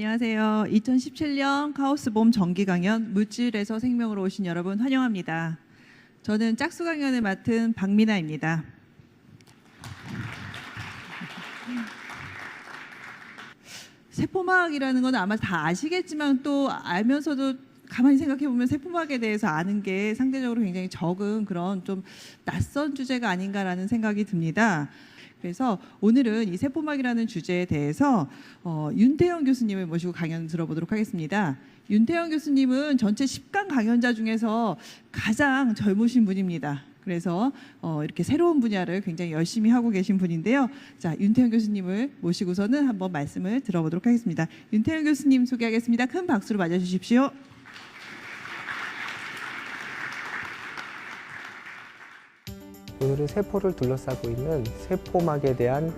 안녕하세요. 2017년 카오스봄 정기 강연 물질에서 생명으로 오신 여러분 환영합니다. 저는 짝수 강연을 맡은 박미나입니다. 세포막이라는 건 아마 다 아시겠지만 또 알면서도 가만히 생각해 보면 세포막에 대해서 아는 게 상대적으로 굉장히 적은 그런 좀 낯선 주제가 아닌가라는 생각이 듭니다. 그래서 오늘은 이 세포막이라는 주제에 대해서 윤태영 교수님을 모시고 강연 들어보도록 하겠습니다. 윤태영 교수님은 전체 10강 강연자 중에서 가장 젊으신 분입니다. 그래서 이렇게 새로운 분야를 굉장히 열심히 하고 계신 분인데요. 자, 윤태영 교수님을 모시고서는 한번 말씀을 들어보도록 하겠습니다. 윤태영 교수님 소개하겠습니다. 큰 박수로 맞아주십시오. 오늘은 세포를 둘러싸고 있는 세포막에 대한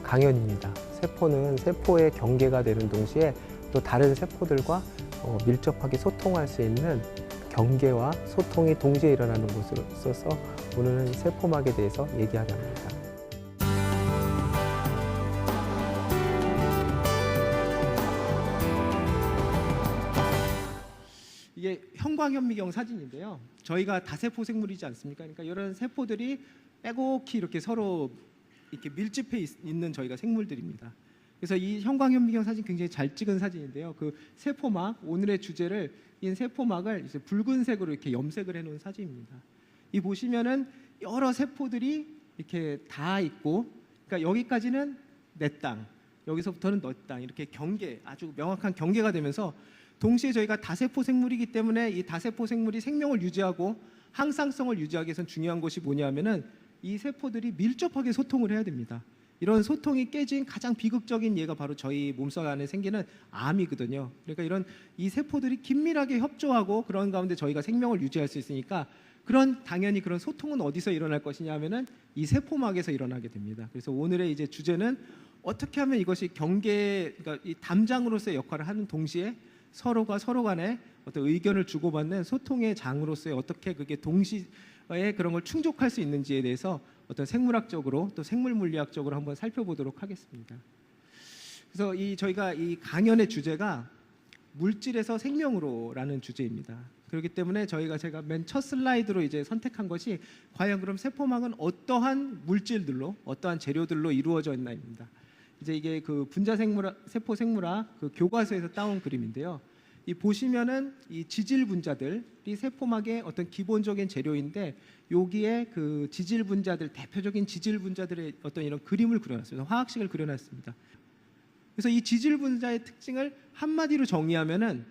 강연입니다. 세포는 세포의 경계가 되는 동시에 또 다른 세포들과 밀접하게 소통할 수 있는 경계와 소통이 동시에 일어나는 곳으로 있어서 오늘은 세포막에 대해서 얘기하려 합니다. 이게 형광현미경 사진인데요. 저희가 다세포 생물이지 않습니까? 그러니까 이런 세포들이 빼곡히 이렇게 서로 이렇게 밀집해 있는 저희가 생물들입니다. 그래서 이 형광현미경 사진 굉장히 잘 찍은 사진인데요. 그 세포막, 오늘의 주제를 이 세포막을 이제 붉은색으로 이렇게 염색을 해놓은 사진입니다. 이 보시면은 여러 세포들이 이렇게 다 있고, 그러니까 여기까지는 내 땅, 여기서부터는 너 땅, 이렇게 경계, 아주 명확한 경계가 되면서 동시에 저희가 다세포 생물이기 때문에 이 다세포 생물이 생명을 유지하고 항상성을 유지하기 위해서는 중요한 것이 뭐냐면은 이 세포들이 밀접하게 소통을 해야 됩니다. 이런 소통이 깨진 가장 비극적인 예가 바로 저희 몸속 안에 생기는 암이거든요. 그러니까 이런 이 세포들이 긴밀하게 협조하고 그런 가운데 저희가 생명을 유지할 수 있으니까 당연히 그런 소통은 어디서 일어날 것이냐 하면은 이 세포막에서 일어나게 됩니다. 그래서 오늘의 이제 주제는 어떻게 하면 이것이 그러니까 이 담장으로서의 역할을 하는 동시에 서로가 서로 간에 어떤 의견을 주고받는 소통의 장으로서의 어떻게 그게 동시에 그런 걸 충족할 수 있는지에 대해서 어떤 생물학적으로 또 생물물리학적으로 한번 살펴보도록 하겠습니다. 그래서 저희가 이 강연의 주제가 물질에서 생명으로라는 주제입니다. 그렇기 때문에 제가 맨 첫 슬라이드로 이제 선택한 것이 과연 그럼 세포막은 어떠한 물질들로, 어떠한 재료들로 이루어져 있나입니다. 이제 이게 그 세포 생물학 그 교과서에서 따온 그림인데요. 이 보시면은 이 지질 분자들이 세포막의 어떤 기본적인 재료인데 여기에 그 지질 분자들, 대표적인 지질 분자들의 어떤 이런 그림을 그려놨습니다. 화학식을 그려놨습니다. 그래서 이 지질 분자의 특징을 한마디로 정의하면은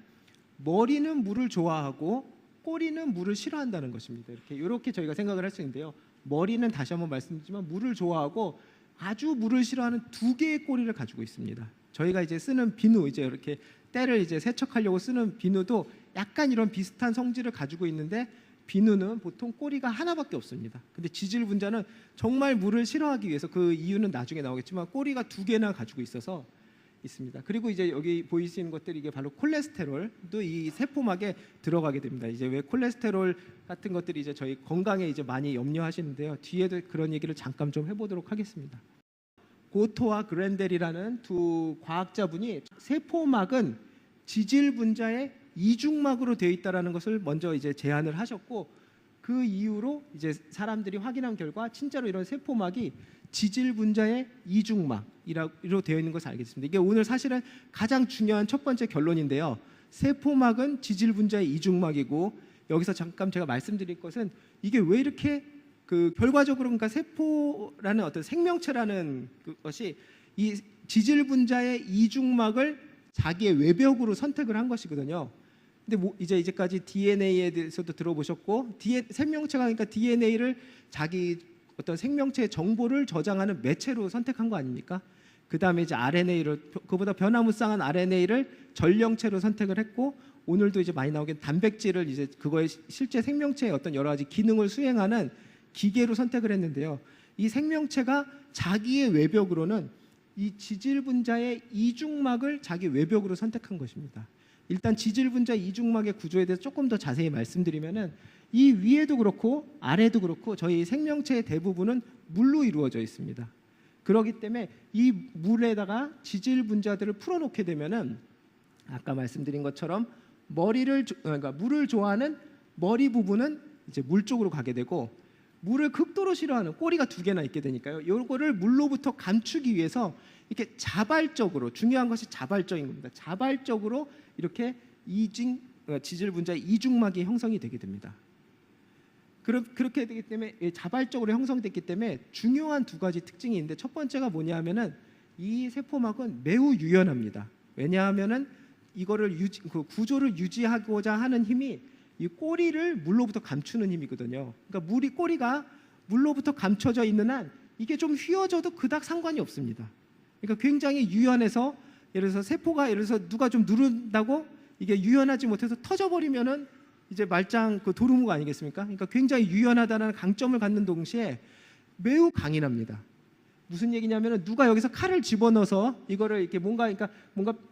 머리는 물을 좋아하고 꼬리는 물을 싫어한다는 것입니다. 이렇게 저희가 생각을 할 수 있는데요. 머리는 다시 한번 말씀드리지만 물을 좋아하고 아주 물을 싫어하는 두 개의 꼬리를 가지고 있습니다. 저희가 이제 쓰는 비누, 이제 이렇게 때를 이제 세척하려고 쓰는 비누도 약간 이런 비슷한 성질을 가지고 있는데 비누는 보통 꼬리가 하나밖에 없습니다. 근데 지질 분자는 정말 물을 싫어하기 위해서 그 이유는 나중에 나오겠지만 꼬리가 두 개나 가지고 있어서 있습니다. 그리고 이제 여기 보이시는 것들이 이게 바로 콜레스테롤도 이 세포막에 들어가게 됩니다. 이제 왜 콜레스테롤 같은 것들이 이제 저희 건강에 이제 많이 염려하시는데요. 뒤에도 그런 얘기를 잠깐 좀 해보도록 하겠습니다. 고토와 그랜델이라는 두 과학자분이 세포막은 지질 분자의 이중막으로 되어 있다라는 것을 먼저 이제 제안을 하셨고 그 이후로 이제 사람들이 확인한 결과 진짜로 이런 세포막이 지질 분자의 이중막이라고 되어 있는 것을 알게 됐습니다. 이게 오늘 사실은 가장 중요한 첫 번째 결론인데요. 세포막은 지질 분자의 이중막이고 여기서 잠깐 제가 말씀드릴 것은 이게 왜 이렇게 결과적으로 그러니까 세포라는 어떤 생명체라는 것이 이 지질 분자의 이중막을 자기의 외벽으로 선택을 한 것이거든요. 근데 이제까지 DNA에 대해서도 들어보셨고 생명체가 그러니까 DNA를 자기 어떤 생명체의 정보를 저장하는 매체로 선택한 거 아닙니까? 그 다음에 이제 RNA를 그보다 변화무쌍한 RNA를 전령체로 선택을 했고 오늘도 이제 많이 나오게 단백질을 이제 그거의 실제 생명체의 어떤 여러 가지 기능을 수행하는 기계로 선택을 했는데요. 이 생명체가 자기의 외벽으로는 이 지질 분자의 이중막을 자기 외벽으로 선택한 것입니다. 일단 지질 분자 이중막의 구조에 대해서 조금 더 자세히 말씀드리면은 이 위에도 그렇고 아래도 그렇고 저희 생명체의 대부분은 물로 이루어져 있습니다. 그렇기 때문에 이 물에다가 지질 분자들을 풀어놓게 되면은 아까 말씀드린 것처럼 그러니까 물을 좋아하는 머리 부분은 이제 물 쪽으로 가게 되고, 물을 극도로 싫어하는 꼬리가 2개나 있게 되니까요. 이거를 물로부터 감추기 위해서 이렇게 자발적으로, 중요한 것이 자발적인 겁니다. 자발적으로 이렇게 지질 분자의 이중막이 형성이 되게 됩니다. 그렇게 되기 때문에 자발적으로 형성됐기 때문에 중요한 2가지 특징이 있는데, 첫 번째가 뭐냐면은 이 세포막은 매우 유연합니다. 왜냐하면은 이거를 그 구조를 유지하고자 하는 힘이 이 꼬리를 물로부터 감추는 힘이거든요. 그러니까 꼬리가 물로부터 감춰져 있는 한 이게 좀 휘어져도 그닥 상관이 없습니다. 그러니까 굉장히 유연해서, 예를 들어서 세포가, 예를 들어서 누가 좀 누른다고 이게 유연하지 못해서 터져버리면은 이제 말짱 그 도루묵 아니겠습니까? 그러니까 굉장히 유연하다는 강점을 갖는 동시에 매우 강인합니다. 무슨 얘기냐면은 누가 여기서 칼을 집어넣어서 이거를 이렇게 뭔가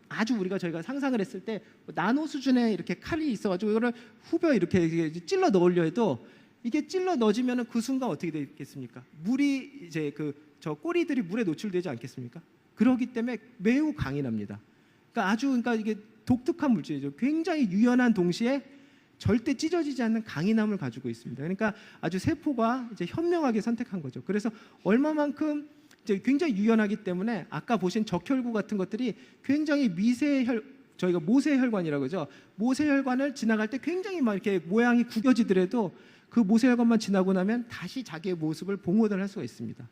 아주 저희가 상상을 했을 때 나노 수준의 이렇게 칼이 있어가지고 이거를 후벼 이렇게 찔러 넣으려 해도 이게 찔러 넣어지면은 그 순간 어떻게 되겠습니까? 물이 이제 저 꼬리들이 물에 노출되지 않겠습니까? 그렇기 때문에 매우 강인합니다. 그러니까 이게 독특한 물질이죠. 굉장히 유연한 동시에 절대 찢어지지 않는 강인함을 가지고 있습니다. 그러니까 아주 세포가 이제 현명하게 선택한 거죠. 그래서 얼마만큼 이제 굉장히 유연하기 때문에 아까 보신 적혈구 같은 것들이 굉장히 저희가 모세혈관이라고 하죠. 모세혈관을 지나갈 때 굉장히 막 이렇게 모양이 구겨지더라도 그 모세혈관만 지나고 나면 다시 자기의 모습을 봉헌을 할 수가 있습니다.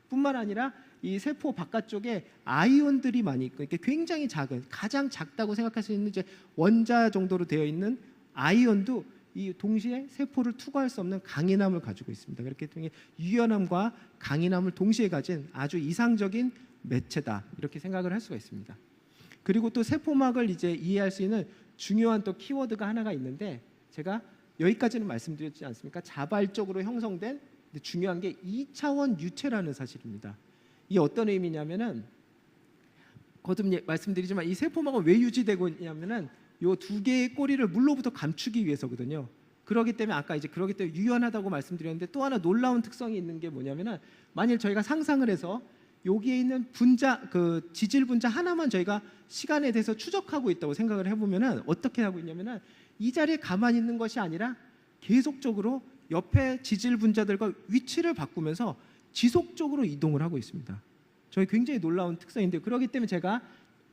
뿐만 아니라 이 세포 바깥쪽에 아이온들이 많이 있고, 이렇게 굉장히 작은, 가장 작다고 생각할 수 있는 이제 원자 정도로 되어 있는 아이온도 이 동시에 세포를 투과할 수 없는 강인함을 가지고 있습니다. 그렇기 때문에 유연함과 강인함을 동시에 가진 아주 이상적인 매체다, 이렇게 생각을 할 수가 있습니다. 그리고 또 세포막을 이제 이해할 수 있는 중요한 또 키워드가 하나가 있는데, 제가 여기까지는 말씀드렸지 않습니까? 자발적으로 형성된, 근데 중요한 게 2차원 유체라는 사실입니다. 이게 어떤 의미냐면은, 거듭 말씀드리지만 이 세포막은 왜 유지되고 있냐면은 요 2개의 꼬리를 물로부터 감추기 위해서거든요. 그렇기 때문에 그렇기 때문에 유연하다고 말씀드렸는데, 또 하나 놀라운 특성이 있는 게 뭐냐면은, 만일 저희가 상상을 해서 여기에 있는 지질 분자 하나만 저희가 시간에 대해서 추적하고 있다고 생각을 해보면은 어떻게 하고 있냐면은, 이 자리에 가만히 있는 것이 아니라 계속적으로 옆에 지질 분자들과 위치를 바꾸면서 지속적으로 이동을 하고 있습니다. 저희 굉장히 놀라운 특성인데요. 그렇기 때문에 제가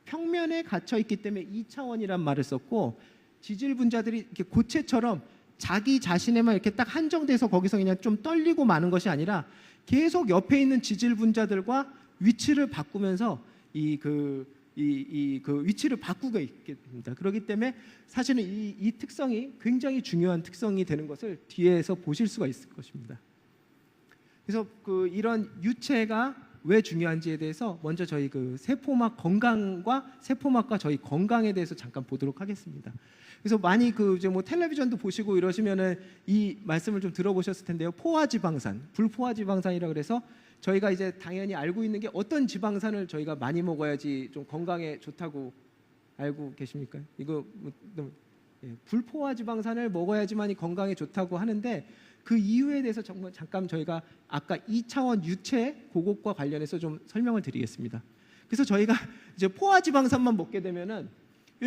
평면에 갇혀 있기 때문에 2차원이란 말을 썼고, 지질 분자들이 이렇게 고체처럼 자기 자신에만 이렇게 딱 한정돼서 거기서 그냥 좀 떨리고 마는 것이 아니라 계속 옆에 있는 지질 분자들과 위치를 바꾸면서 위치를 바꾸고 있게 됩니다. 그렇기 때문에 사실은 이 특성이 굉장히 중요한 특성이 되는 것을 뒤에서 보실 수가 있을 것입니다. 그래서 이런 유체가 왜 중요한지에 대해서 먼저 저희 세포막 건강과 세포막과 저희 건강에 대해서 잠깐 보도록 하겠습니다. 그래서 많이 이제 텔레비전도 보시고 이러시면은 이 말씀을 좀 들어보셨을 텐데요. 포화지방산, 불포화지방산이라고 그래서 저희가 이제 당연히 알고 있는 게, 어떤 지방산을 저희가 많이 먹어야지 좀 건강에 좋다고 알고 계십니까? 이거 불포화지방산을 먹어야지만이 건강에 좋다고 하는데, 그 이유에 대해서 정말 잠깐 저희가 아까 2차원 유체 그것과 관련해서 좀 설명을 드리겠습니다. 그래서 저희가 이제 포화지방산만 먹게 되면은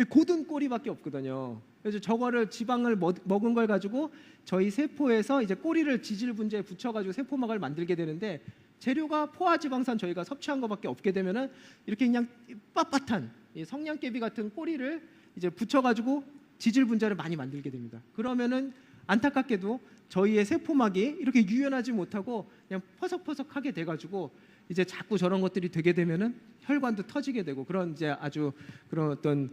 고든 꼬리밖에 없거든요. 그래서 저거를 지방을 먹은 걸 가지고 저희 세포에서 이제 꼬리를 지질 분자에 붙여가지고 세포막을 만들게 되는데, 재료가 포화지방산 저희가 섭취한 것밖에 없게 되면은 이렇게 그냥 빳빳한 성냥개비 같은 꼬리를 이제 붙여가지고 지질 분자를 많이 만들게 됩니다. 그러면은 안타깝게도 저희의 세포막이 이렇게 유연하지 못하고 그냥 퍼석퍼석하게 돼가지고 이제 자꾸 저런 것들이 되게 되면은 혈관도 터지게 되고, 그런 이제 아주 그런 어떤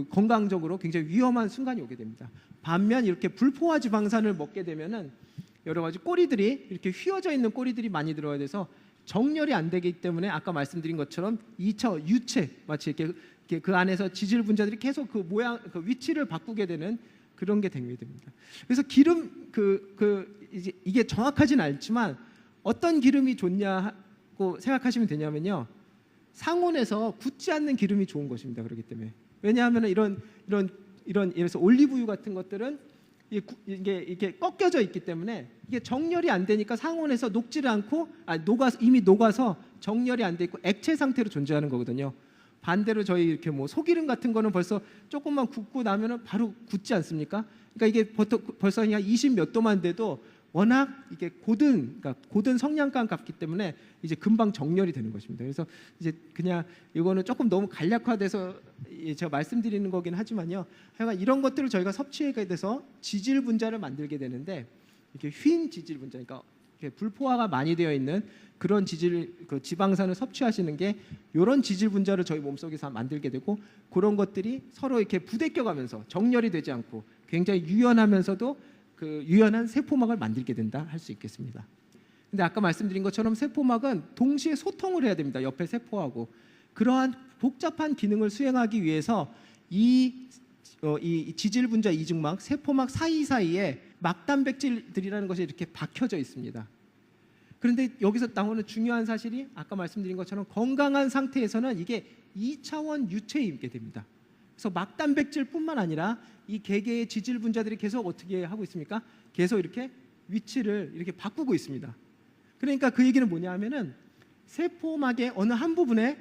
건강적으로 굉장히 위험한 순간이 오게 됩니다. 반면 이렇게 불포화지방산을 먹게 되면은 여러 가지 꼬리들이 이렇게 휘어져 있는 꼬리들이 많이 들어야 돼서 정렬이 안 되기 때문에 아까 말씀드린 것처럼 2차 유체, 마치 이렇게 그 안에서 지질 분자들이 계속 모양 위치를 바꾸게 되는 그런 게 되게 됩니다. 그래서 기름 이게 정확하지는 않지만 어떤 기름이 좋냐고 생각하시면 되냐면요, 상온에서 굳지 않는 기름이 좋은 것입니다. 그렇기 때문에, 왜냐하면 이런 예를 들어서 올리브유 같은 것들은 이게 꺾여져 있기 때문에 이게 정렬이 안 되니까 상온에서 녹지를 않고 이미 녹아서 정렬이 안 돼 있고 액체 상태로 존재하는 거거든요. 반대로 저희 이렇게 뭐 소기름 같은 거는 벌써 조금만 굽고 나면은 바로 굳지 않습니까? 그러니까 이게 벌써 그냥 20 몇 도만 돼도 워낙 이게 그러니까 고든 성냥감 같기 때문에 이제 금방 정렬이 되는 것입니다. 그래서 이제 그냥 이거는 조금 너무 간략화돼서 제가 말씀드리는 거긴 하지만요. 하여간 이런 것들을 저희가 섭취하게 돼서 지질 분자를 만들게 되는데 이렇게 휜 지질 분자, 그러니까 이렇게 불포화가 많이 되어 있는 그런 그 지방산을 섭취하시는 게 이런 지질 분자를 저희 몸속에서 만들게 되고 그런 것들이 서로 이렇게 부대껴가면서 정렬이 되지 않고 굉장히 유연하면서도 그 유연한 세포막을 만들게 된다 할 수 있겠습니다. 근데 아까 말씀드린 것처럼 세포막은 동시에 소통을 해야 됩니다. 옆에 세포하고 그러한 복잡한 기능을 수행하기 위해서 이 지질 분자 이중막 세포막 사이사이에 막단백질들이라는 것이 이렇게 박혀져 있습니다. 그런데 여기서 나오는 중요한 사실이 아까 말씀드린 것처럼 건강한 상태에서는 이게 2차원 유체에 있게 됩니다. 그래서 막단백질뿐만 아니라 이 개개의 지질 분자들이 계속 어떻게 하고 있습니까? 계속 이렇게 위치를 이렇게 바꾸고 있습니다. 그러니까 그 얘기는 뭐냐 하면은 세포막의 어느 한 부분에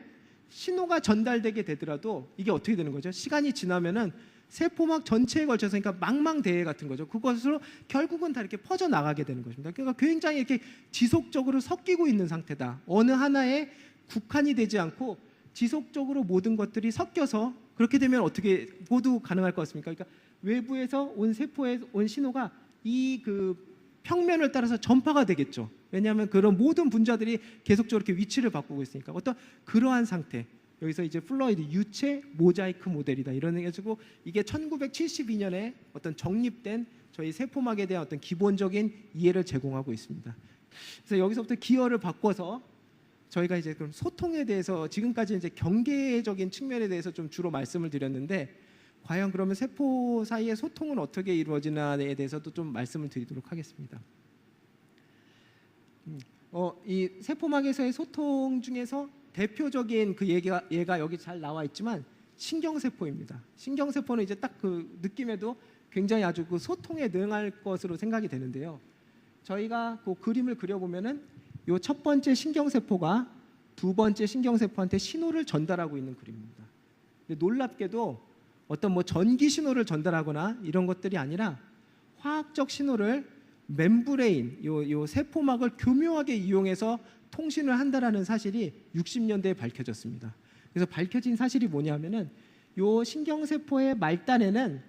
신호가 전달되게 되더라도 이게 어떻게 되는 거죠? 시간이 지나면은 세포막 전체에 걸쳐서 그러니까 망망대해 같은 거죠. 그것으로 결국은 다 이렇게 퍼져 나가게 되는 것입니다. 그러니까 굉장히 이렇게 지속적으로 섞이고 있는 상태다. 어느 하나에 국한이 되지 않고 지속적으로 모든 것들이 섞여서 그렇게 되면 어떻게 모두 가능할 것 같습니까? 그러니까 외부에서 온 세포에 온 신호가 이 그 평면을 따라서 전파가 되겠죠. 왜냐하면 그런 모든 분자들이 계속적으로 이렇게 위치를 바꾸고 있으니까 어떤 그러한 상태. 여기서 이제 플루이드 유체 모자이크 모델이다 이런 해가지고 이게 1972년에 어떤 정립된 저희 세포막에 대한 어떤 기본적인 이해를 제공하고 있습니다. 그래서 여기서부터 기어를 바꿔서 저희가 이제 그럼 소통에 대해서 지금까지 이제 경계적인 측면에 대해서 좀 주로 말씀을 드렸는데 과연 그러면 세포 사이의 소통은 어떻게 이루어지나에 대해서도 좀 말씀을 드리도록 하겠습니다. 이 세포막에서의 소통 중에서 대표적인 그 얘가 여기 잘 나와 있지만 신경세포입니다. 신경세포는 이제 딱 그 느낌에도 굉장히 아주 그 소통에 능할 것으로 생각이 되는데요. 저희가 그 그림을 그려보면은 요 첫 번째 신경세포가 두 번째 신경세포한테 신호를 전달하고 있는 그림입니다. 근데 놀랍게도 어떤 뭐 전기 신호를 전달하거나 이런 것들이 아니라 화학적 신호를 멤브레인 요 세포막을 교묘하게 이용해서 통신을 한다라는 사실이 60년대에 밝혀졌습니다. 그래서 밝혀진 사실이 뭐냐면은 요 신경세포의 말단에는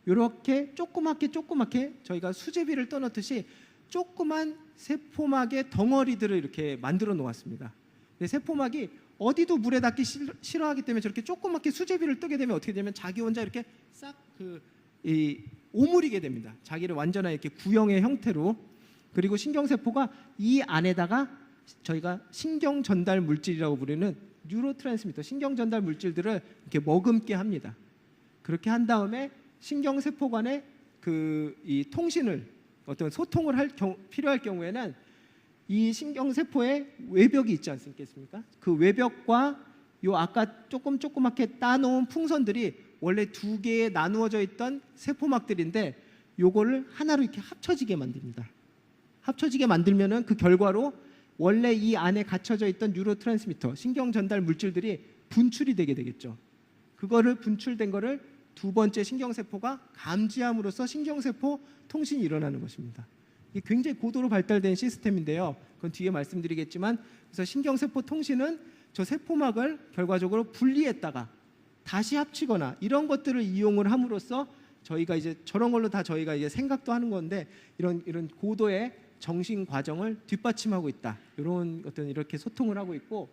이렇게 조그맣게 저희가 수제비를 떠넣듯이 조그만 세포막의 덩어리들을 이렇게 만들어 놓았습니다. 근데 세포막이 어디도 물에 닿기 싫어하기 때문에 저렇게 조그맣게 수제비를 뜨게 되면 어떻게 되면 자기 혼자 이렇게 싹 오므리게 됩니다. 자기를 완전한 이렇게 구형의 형태로. 그리고 신경세포가 이 안에다가 저희가 신경 전달 물질이라고 부르는 뉴로트랜스미터, 신경 전달 물질들을 이렇게 머금게 합니다. 그렇게 한 다음에 신경세포 간의 이 통신을 어떤 소통을 필요할 경우에는 이 신경세포에 외벽이 있지 않겠습니까? 그 외벽과 요 아까 조그맣게 따놓은 풍선들이 원래 두 개에 나누어져 있던 세포막들인데 요거를 하나로 이렇게 합쳐지게 만듭니다. 합쳐지게 만들면은 그 결과로 원래 이 안에 갇혀져 있던 뉴로트랜스미터, 신경 전달 물질들이 분출이 되게 되겠죠. 그거를 분출된 거를 두 번째 신경세포가 감지함으로써 신경세포 통신이 일어나는 것입니다. 이게 굉장히 고도로 발달된 시스템인데요. 그건 뒤에 말씀드리겠지만 그래서 신경세포 통신은 저 세포막을 결과적으로 분리했다가 다시 합치거나 이런 것들을 이용을 함으로써 저희가 이제 저런 걸로 다 저희가 이제 생각도 하는 건데 이런 고도의 정신 과정을 뒷받침하고 있다. 이런 어떤 이렇게 소통을 하고 있고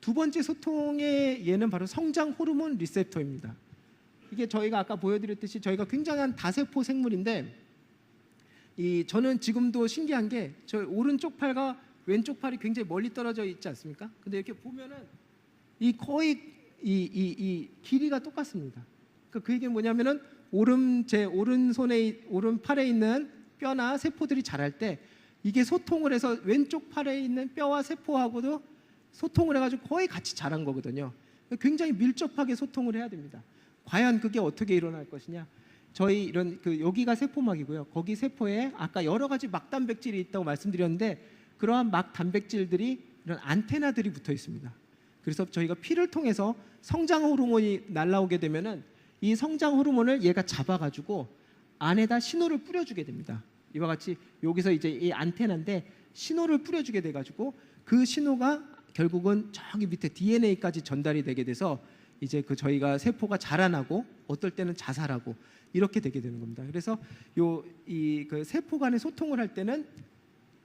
두 번째 소통의 예는 바로 성장 호르몬 리셉터입니다. 이게 저희가 아까 보여드렸듯이 저희가 굉장한 다세포 생물인데 저는 지금도 신기한 게 저 오른쪽 팔과 왼쪽 팔이 굉장히 멀리 떨어져 있지 않습니까? 근데 이렇게 보면은 거의 이 길이가 똑같습니다. 그러니까 그 얘기는 뭐냐면은 제 오른팔에 있는 뼈나 세포들이 자랄 때 이게 소통을 해서 왼쪽 팔에 있는 뼈와 세포하고도 소통을 해가지고 거의 같이 자란 거거든요. 굉장히 밀접하게 소통을 해야 됩니다. 과연 그게 어떻게 일어날 것이냐? 저희 여기가 세포막이고요. 거기 세포에 아까 여러 가지 막단백질이 있다고 말씀드렸는데 그러한 막단백질들이 이런 안테나들이 붙어 있습니다. 그래서 저희가 피를 통해서 성장 호르몬이 날라오게 되면은 이 성장 호르몬을 얘가 잡아가지고 안에다 신호를 뿌려주게 됩니다. 이와 같이 여기서 이제 이 안테나인데 신호를 뿌려주게 돼가지고 그 신호가 결국은 저기 밑에 DNA까지 전달이 되게 돼서 이제 그 저희가 세포가 자라나고 어떨 때는 자살하고 이렇게 되게 되는 겁니다. 그래서 이 그 세포 간의 소통을 할 때는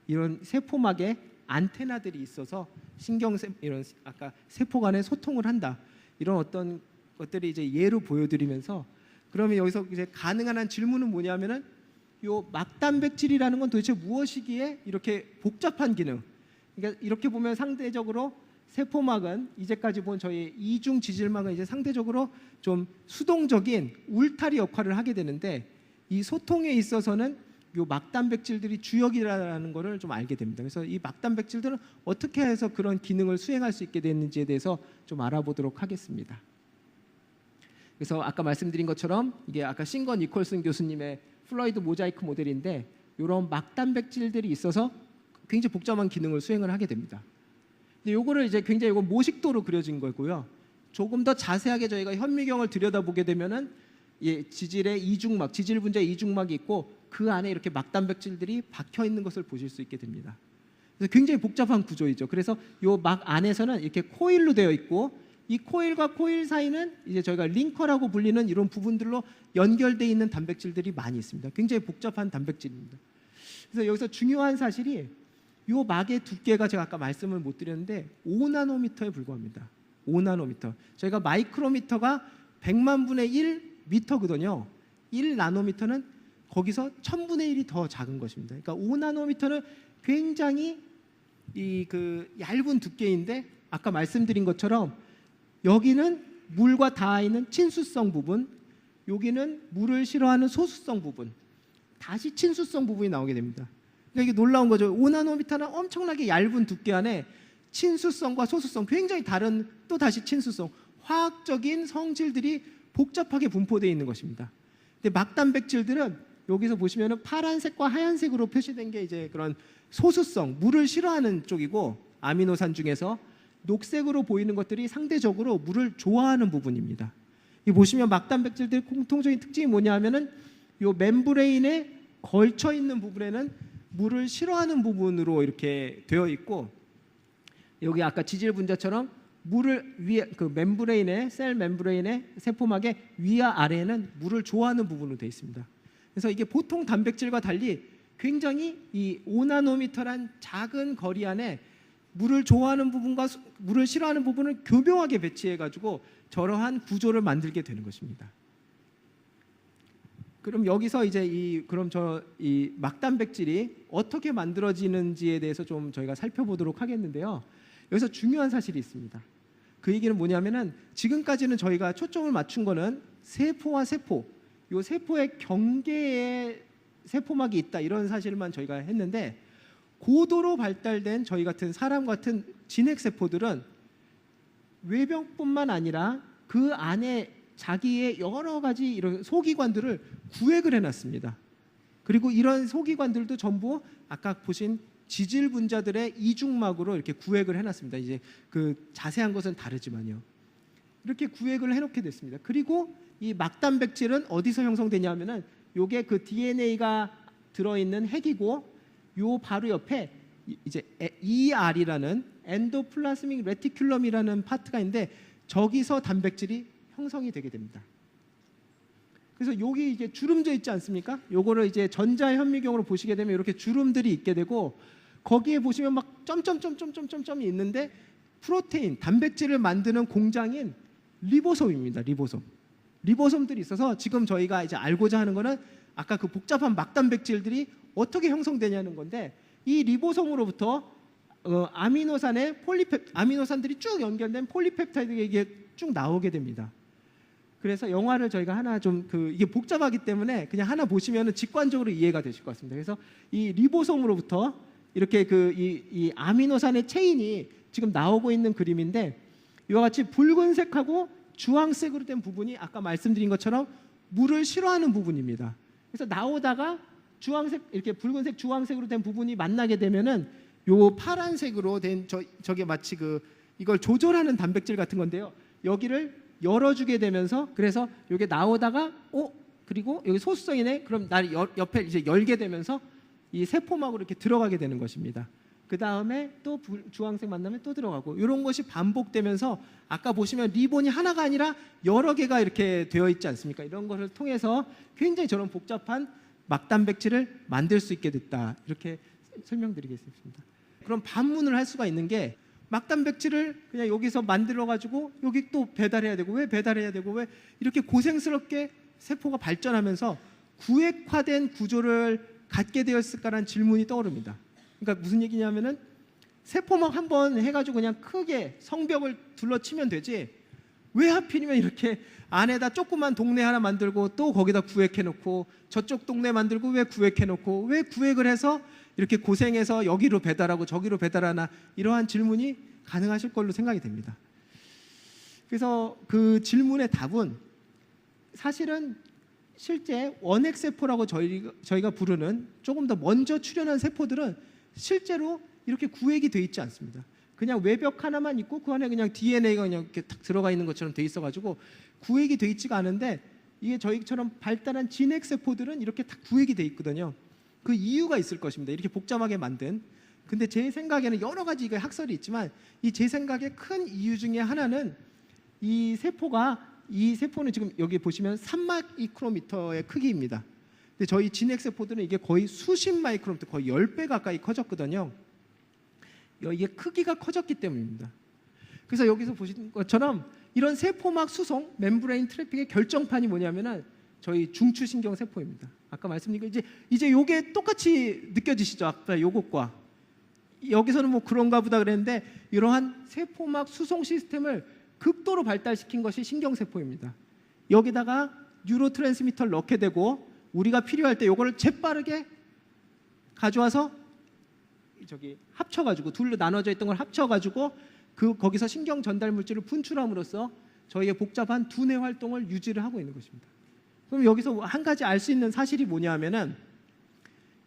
이런 세포막에 안테나들이 있어서 이런 아까 세포 간의 소통을 한다. 이런 어떤 것들이 이제 예로 보여드리면서 그러면 여기서 이제 가능한 한 질문은 뭐냐면은 요 막단백질이라는 건 도대체 무엇이기에 이렇게 복잡한 기능? 그러니까 이렇게 보면 상대적으로 세포막은 이제까지 본 저희 이중 지질막은 이제 상대적으로 좀 수동적인 울타리 역할을 하게 되는데 이 소통에 있어서는 요 막단백질들이 주역이라는 것을 좀 알게 됩니다. 그래서 이 막단백질들은 어떻게 해서 그런 기능을 수행할 수 있게 됐는지에 대해서 좀 알아보도록 하겠습니다. 그래서 아까 말씀드린 것처럼 이게 아까 싱거 니콜슨 교수님의 플로이드 모자이크 모델인데 이런 막단백질들이 있어서 굉장히 복잡한 기능을 수행을 하게 됩니다. 근데 요거를 이제 굉장히 이거 모식도로 그려진 거고요. 조금 더 자세하게 저희가 현미경을 들여다보게 되면은 지질의 이중막, 지질 분자의 이중막이 있고 그 안에 이렇게 막단백질들이 박혀 있는 것을 보실 수 있게 됩니다. 그래서 굉장히 복잡한 구조이죠. 그래서 요 막 안에서는 이렇게 코일로 되어 있고 이 코일과 코일 사이는 이제 저희가 링커라고 불리는 이런 부분들로 연결되어 있는 단백질들이 많이 있습니다. 굉장히 복잡한 단백질입니다. 그래서 여기서 중요한 사실이 요 막의 두께가 제가 아까 말씀을 못 드렸는데 5나노미터에 불과합니다. 5나노미터. 저희가 마이크로미터가 100만 분의 1 미터거든요. 1나노미터는 거기서 1000분의 1이 더 작은 것입니다. 그러니까 5나노미터는 굉장히 이 그 얇은 두께인데 아까 말씀드린 것처럼 여기는 물과 닿아 있는 친수성 부분, 여기는 물을 싫어하는 소수성 부분, 다시 친수성 부분이 나오게 됩니다. 그러니까 이게 놀라운 거죠. 5나노미터는 엄청나게 얇은 두께 안에 친수성과 소수성, 굉장히 다른 또 다시 친수성, 화학적인 성질들이 복잡하게 분포되어 있는 것입니다. 근데 막단백질들은 여기서 보시면은 파란색과 하얀색으로 표시된 게 이제 그런 소수성, 물을 싫어하는 쪽이고 아미노산 중에서 녹색으로 보이는 것들이 상대적으로 물을 좋아하는 부분입니다. 이 보시면 막단백질들의 공통적인 특징이 뭐냐면은 요 멤브레인에 걸쳐 있는 부분에는 물을 싫어하는 부분으로 이렇게 되어 있고 여기 아까 지질 분자처럼 물을 위에 그 멤브레인에 셀 멤브레인의 세포막의 위와 아래에는 물을 좋아하는 부분으로 되어 있습니다. 그래서 이게 보통 단백질과 달리 굉장히 이 5나노미터란 작은 거리 안에 물을 좋아하는 부분과 물을 싫어하는 부분을 교묘하게 배치해 가지고 저러한 구조를 만들게 되는 것입니다. 그럼 여기서 이제 이 막단백질이 어떻게 만들어지는지에 대해서 좀 저희가 살펴보도록 하겠는데요. 여기서 중요한 사실이 있습니다. 그 얘기는 뭐냐면은 지금까지는 저희가 초점을 맞춘 거는 세포와 세포, 요 세포의 경계에 세포막이 있다 이런 사실만 저희가 했는데 고도로 발달된 저희 같은 사람 같은 진핵 세포들은 외벽뿐만 아니라 그 안에 자기의 여러 가지 이런 소기관들을 구획을 해놨습니다. 그리고 이런 소기관들도 전부 아까 보신 지질 분자들의 이중막으로 이렇게 구획을 해놨습니다. 이제 그 자세한 것은 다르지만요. 이렇게 구획을 해놓게 됐습니다. 그리고 이 막단백질은 어디서 형성되냐면은 요게 그 DNA가 들어있는 핵이고 요 바로 옆에 이제 ER이라는 엔도플라스믹 레티큘럼이라는 파트가 있는데 저기서 단백질이 형성이 되게 됩니다. 그래서 여기 이게 주름져 있지 않습니까? 요거를 이제 전자현미경으로 보시게 되면 이렇게 주름들이 있게 되고 거기에 보시면 막 점점점점점점점이 있는데 프로테인, 단백질을 만드는 공장인 리보솜입니다. 리보솜들이 있어서 지금 저희가 이제 알고자 하는 거는 아까 그 복잡한 막단백질들이 어떻게 형성되냐는 건데 이 리보솜으로부터 아미노산들이 쭉 연결된 폴리펩타이드가 이게 쭉 나오게 됩니다. 그래서 영화를 저희가 하나 좀 이게 복잡하기 때문에 그냥 하나 보시면은 직관적으로 이해가 되실 것 같습니다. 그래서 이 리보솜으로부터 이렇게 이 아미노산의 체인이 지금 나오고 있는 그림인데 이와 같이 붉은색하고 주황색으로 된 부분이 아까 말씀드린 것처럼 물을 싫어하는 부분입니다. 그래서 나오다가 주황색 이렇게 붉은색 주황색으로 된 부분이 만나게 되면은 요 파란색으로 된 저게 마치 그 이걸 조절하는 단백질 같은 건데요. 여기를 열어주게 되면서 그래서 이게 나오다가 그리고 여기 소수성이네. 그럼 날 옆에 이제 열게 되면서 이 세포막으로 이렇게 들어가게 되는 것입니다. 그 다음에 또 주황색 만나면 또 들어가고 이런 것이 반복되면서 아까 보시면 리본이 하나가 아니라 여러 개가 이렇게 되어 있지 않습니까? 이런 것을 통해서 굉장히 저런 복잡한 막단백질을 만들 수 있게 됐다. 이렇게 설명드리겠습니다. 그럼 반문을 할 수가 있는 게 막단백질을 그냥 여기서 만들어 가지고 여기 또 배달해야 되고 왜 배달해야 되고 왜 이렇게 고생스럽게 세포가 발전하면서 구획화된 구조를 갖게 되었을까라는 질문이 떠오릅니다. 그러니까 무슨 얘기냐면은 세포막 한번 해가지고 그냥 크게 성벽을 둘러치면 되지 왜 하필이면 이렇게 안에다 조그만 동네 하나 만들고 또 거기다 구획해놓고 저쪽 동네 만들고 왜 구획해놓고 왜 구획을 해서 이렇게 고생해서 여기로 배달하고 저기로 배달하나 이러한 질문이 가능하실 걸로 생각이 됩니다. 그래서 그 질문의 답은 사실은 실제 원핵세포라고 저희가 부르는 조금 더 먼저 출현한 세포들은 실제로 이렇게 구획이 돼 있지 않습니다. 그냥 외벽 하나만 있고 그 안에 그냥 DNA가 그냥 이렇게 딱 들어가 있는 것처럼 돼 있어가지고 구획이 돼 있지가 않은데 이게 저희처럼 발달한 진핵세포들은 이렇게 딱 구획이 돼 있거든요. 그 이유가 있을 것입니다. 이렇게 복잡하게 만든. 근데 제 생각에는 여러 가지 이거 학설이 있지만 이 제 생각에 큰 이유 중에 하나는 이 세포는 지금 여기 보시면 3마이크로미터의 크기입니다. 근데 저희 진핵세포들은 이게 거의 수십 마이크로미터, 거의 10배 가까이 커졌거든요. 이게 크기가 커졌기 때문입니다. 그래서 여기서 보시는 것처럼 이런 세포막 수송, 멤브레인 트래픽의 결정판이 뭐냐면은 저희 중추신경 세포입니다. 아까 말씀드린 거 이제 요게 똑같이 느껴지시죠? 아까 요것과 여기서는 뭐 그런가 보다 그랬는데 이러한 세포막 수송 시스템을 극도로 발달시킨 것이 신경세포입니다. 여기다가 뉴로트랜스미터를 넣게 되고 우리가 필요할 때 이거를 재빠르게 가져와서 저기 합쳐가지고 둘로 나눠져 있던 걸 합쳐가지고 거기서 신경 전달 물질을 분출함으로써 저희의 복잡한 두뇌 활동을 유지를 하고 있는 것입니다. 그럼 여기서 한 가지 알 수 있는 사실이 뭐냐면은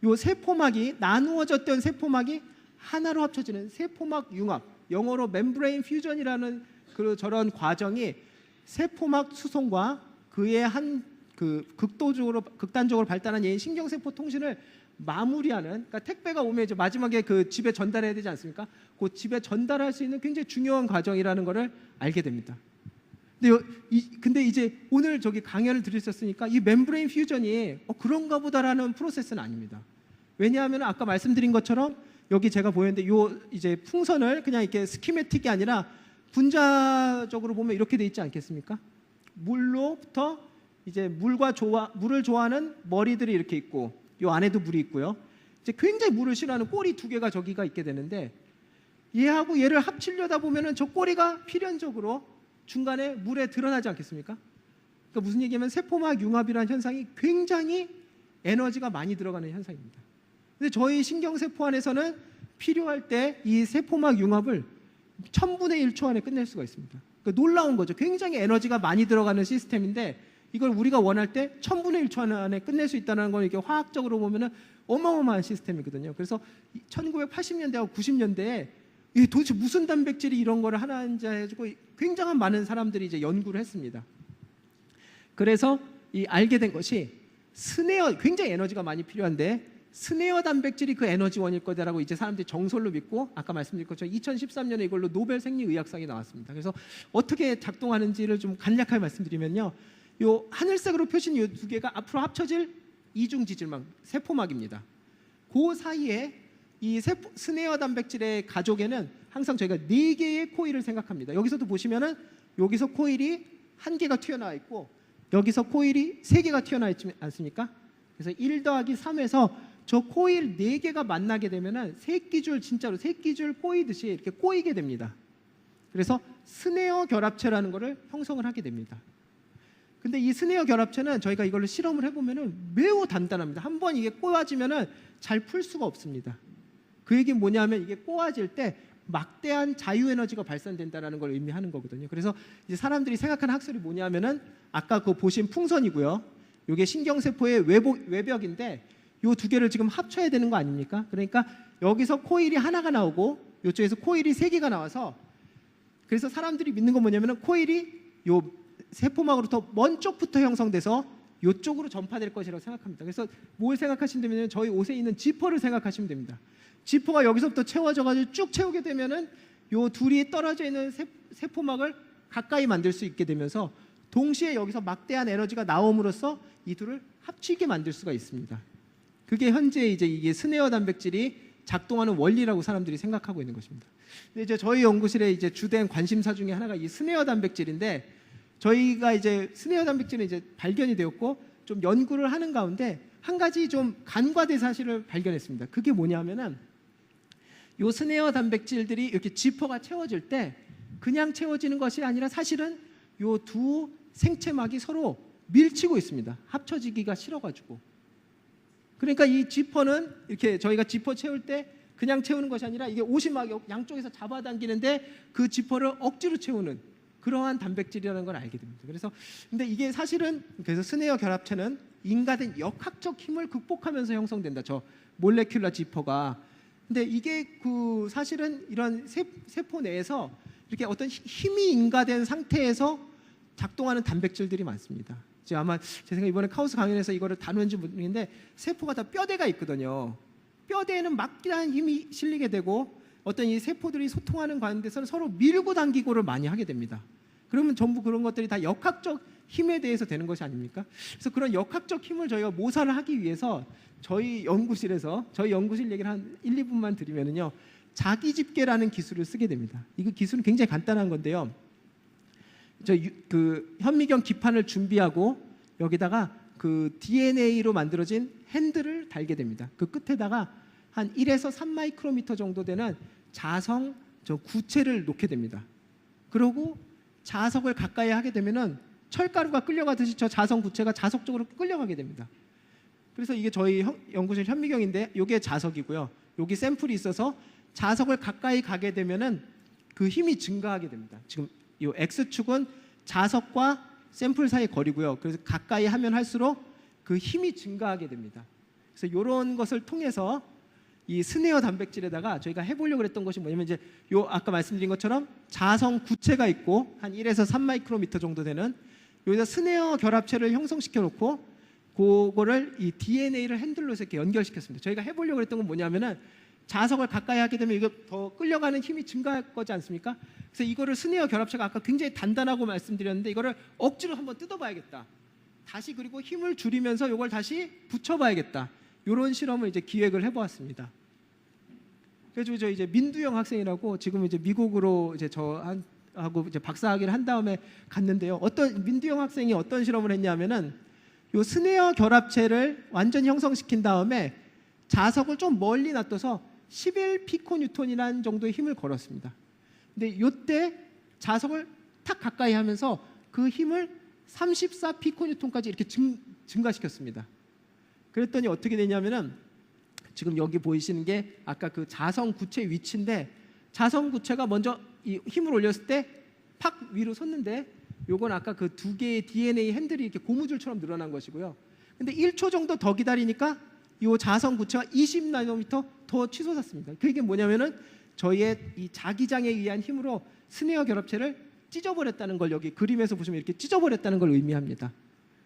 요 세포막이 나누어졌던 세포막이 하나로 합쳐지는 세포막 융합, 영어로 멤브레인 퓨전이라는 저런 과정이 세포막 수송과 그의 극단적으로 발달한 얘인 신경세포 통신을 마무리하는, 그러니까 택배가 오면 이제 마지막에 그 집에 전달해야 되지 않습니까? 그 집에 전달할 수 있는 굉장히 중요한 과정이라는 것을 알게 됩니다. 근데 이제 오늘 저기 강연을 들으셨으니까 이 멤브레인 퓨전이 그런가 보다라는 프로세스는 아닙니다. 왜냐하면 아까 말씀드린 것처럼 여기 제가 보였는데 요 이제 풍선을 그냥 이렇게 스키매틱이 아니라 분자적으로 보면 이렇게 돼 있지 않겠습니까? 물로부터 이제 물을 좋아하는 머리들이 이렇게 있고 요 안에도 물이 있고요. 이제 굉장히 물을 싫어하는 꼬리 두 개가 저기가 있게 되는데 얘하고 얘를 합치려다 보면은 저 꼬리가 필연적으로 중간에 물에 드러나지 않겠습니까? 그러니까 무슨 얘기냐면 세포막 융합이라는 현상이 굉장히 에너지가 많이 들어가는 현상입니다. 근데 저희 신경세포 안에서는 필요할 때 이 세포막 융합을 1000분의 1초 안에 끝낼 수가 있습니다. 그러니까 놀라운 거죠. 굉장히 에너지가 많이 들어가는 시스템인데 이걸 우리가 원할 때 1000분의 1초 안에 끝낼 수 있다는 건 이게 화학적으로 보면은 어마어마한 시스템이거든요. 그래서 1980년대하고 90년대에 도대체 무슨 단백질이 이런 거를 하나 해가지고 굉장한 많은 사람들이 이제 연구를 했습니다. 그래서 알게 된 것이 스네어, 굉장히 에너지가 많이 필요한데 스네어 단백질이 그 에너지원일 거다라고 이제 사람들이 정설로 믿고 아까 말씀드린 것처럼 2013년에 이걸로 노벨 생리의학상이 나왔습니다. 그래서 어떻게 작동하는지를 좀 간략하게 말씀드리면요, 요 하늘색으로 표시된 이 두 개가 앞으로 합쳐질 이중지질막 세포막입니다. 그 사이에 이 스네어 단백질의 가족에는 항상 저희가 4개의 코일을 생각합니다. 여기서도 보시면은 여기서 코일이 1개가 튀어나와 있고 여기서 코일이 3개가 튀어나와 있지 않습니까? 그래서 1 더하기 3에서 저 코일 4개가 만나게 되면은 새끼줄, 진짜로 새끼줄 꼬이듯이 이렇게 꼬이게 됩니다. 그래서 스네어 결합체라는 것을 형성을 하게 됩니다. 근데 이 스네어 결합체는 저희가 이걸로 실험을 해보면은 매우 단단합니다. 한번 이게 꼬아지면은 잘 풀 수가 없습니다. 그 얘기는 뭐냐면 이게 꼬아질 때 막대한 자유에너지가 발산된다는 걸 의미하는 거거든요. 그래서 이제 사람들이 생각하는 학설이 뭐냐면은 아까 그 보신 풍선이고요. 이게 신경세포의 외벽인데 이 두 개를 지금 합쳐야 되는 거 아닙니까? 그러니까 여기서 코일이 하나가 나오고 이쪽에서 코일이 3개가 나와서 그래서 사람들이 믿는 건 뭐냐면은 코일이 요 세포막으로부터 먼 쪽부터 형성돼서 요쪽으로 전파될 것이라고 생각합니다. 그래서 뭘 생각하시면 되면 저희 옷에 있는 지퍼를 생각하시면 됩니다. 지퍼가 여기서부터 채워져가지고 쭉 채우게 되면은 요 둘이 떨어져 있는 세포막을 가까이 만들 수 있게 되면서 동시에 여기서 막대한 에너지가 나옴으로써 이 둘을 합치게 만들 수가 있습니다. 그게 현재 이제 이게 스네어 단백질이 작동하는 원리라고 사람들이 생각하고 있는 것입니다. 근데 이제 저희 연구실의 이제 주된 관심사 중에 하나가 이 스네어 단백질인데 저희가 이제 스네어 단백질은 이제 발견이 되었고 좀 연구를 하는 가운데 한 가지 좀 간과된 사실을 발견했습니다. 그게 뭐냐면은 요 스네어 단백질들이 이렇게 지퍼가 채워질 때 그냥 채워지는 것이 아니라 사실은 요 두 생체막이 서로 밀치고 있습니다. 합쳐지기가 싫어가지고. 그러니까 이 지퍼는 이렇게 저희가 지퍼 채울 때 그냥 채우는 것이 아니라 이게 옷이 막 양쪽에서 잡아당기는데 그 지퍼를 억지로 채우는 그러한 단백질이라는 걸 알게 됩니다. 그래서 근데 이게 사실은 그래서 스네어 결합체는 인간의 역학적 힘을 극복하면서 형성된다. 저 몰레큘러 지퍼가. 근데 이게 그 사실은 이런 세포 내에서 이렇게 어떤 힘이 인가된 상태에서 작동하는 단백질들이 많습니다. 이제 아마 제 생각에 이번에 카우스 강연에서 이거를 다루는지 모르겠는데 세포가 다 뼈대가 있거든요. 뼈대에는 막대한 힘이 실리게 되고 어떤 이 세포들이 소통하는 가운데서는 서로 밀고 당기고를 많이 하게 됩니다. 그러면 전부 그런 것들이 다 역학적 힘에 대해서 되는 것이 아닙니까? 그래서 그런 역학적 힘을 저희가 모사를 하기 위해서 저희 연구실 얘기를 한 1, 2분만 드리면은요. 자기 집계라는 기술을 쓰게 됩니다. 이거 기술은 굉장히 간단한 건데요. 그 현미경 기판을 준비하고 여기다가 그 DNA로 만들어진 핸들을 달게 됩니다. 그 끝에다가 한 1에서 3마이크로미터 정도 되는 자성 구체를 놓게 됩니다. 그리고 자석을 가까이 하게 되면은 철가루가 끌려가듯이 저 자성 구체가 자석적으로 끌려가게 됩니다. 그래서 이게 저희 연구실 현미경인데 이게 자석이고요. 여기 샘플이 있어서 자석을 가까이 가게 되면은 그 힘이 증가하게 됩니다. 지금 이 X축은 자석과 샘플 사이의 거리고요. 그래서 가까이 하면 할수록 그 힘이 증가하게 됩니다. 그래서 이런 것을 통해서 이 스네어 단백질에다가 저희가 해보려고 했던 것이 뭐냐면 이제 요 아까 말씀드린 것처럼 자성 구체가 있고 한 1에서 3마이크로미터 정도 되는 여기다 스네어 결합체를 형성시켜 놓고 그거를 이 DNA를 핸들로 해서 이렇게 연결시켰습니다. 저희가 해보려고 했던 건 뭐냐면은 자석을 가까이 하게 되면 이거 더 끌려가는 힘이 증가할 거지 않습니까? 그래서 이거를 스네어 결합체가 아까 굉장히 단단하고 말씀드렸는데 이거를 억지로 한번 뜯어봐야겠다. 다시 그리고 힘을 줄이면서 이걸 다시 붙여봐야겠다. 이런 실험을 이제 기획을 해보았습니다. 그래서 저 이제 민두영 학생이라고 지금 이제 미국으로 이제 저하고 이제 박사학위를 한 다음에 갔는데요. 민두영 학생이 어떤 실험을 했냐면은 요 스네어 결합체를 완전히 형성시킨 다음에 자석을 좀 멀리 놔둬서 11피코뉴턴이라는 정도의 힘을 걸었습니다. 근데 이때 자석을 탁 가까이 하면서 그 힘을 34피코뉴턴까지 이렇게 증가시켰습니다. 그랬더니 어떻게 되냐면은 지금 여기 보이시는 게 아까 그 자성 구체 위치인데 자성 구체가 먼저 이 힘을 올렸을 때 팍 위로 섰는데 요건 아까 그 두 개의 DNA 핸들이 이렇게 고무줄처럼 늘어난 것이고요. 근데 1초 정도 더 기다리니까 이 자성 구체가 20나노미터 더 치솟았습니다. 그게 뭐냐면은 저희의 이 자기장에 의한 힘으로 스네어 결합체를 찢어버렸다는 걸 여기 그림에서 보시면 이렇게 찢어버렸다는 걸 의미합니다.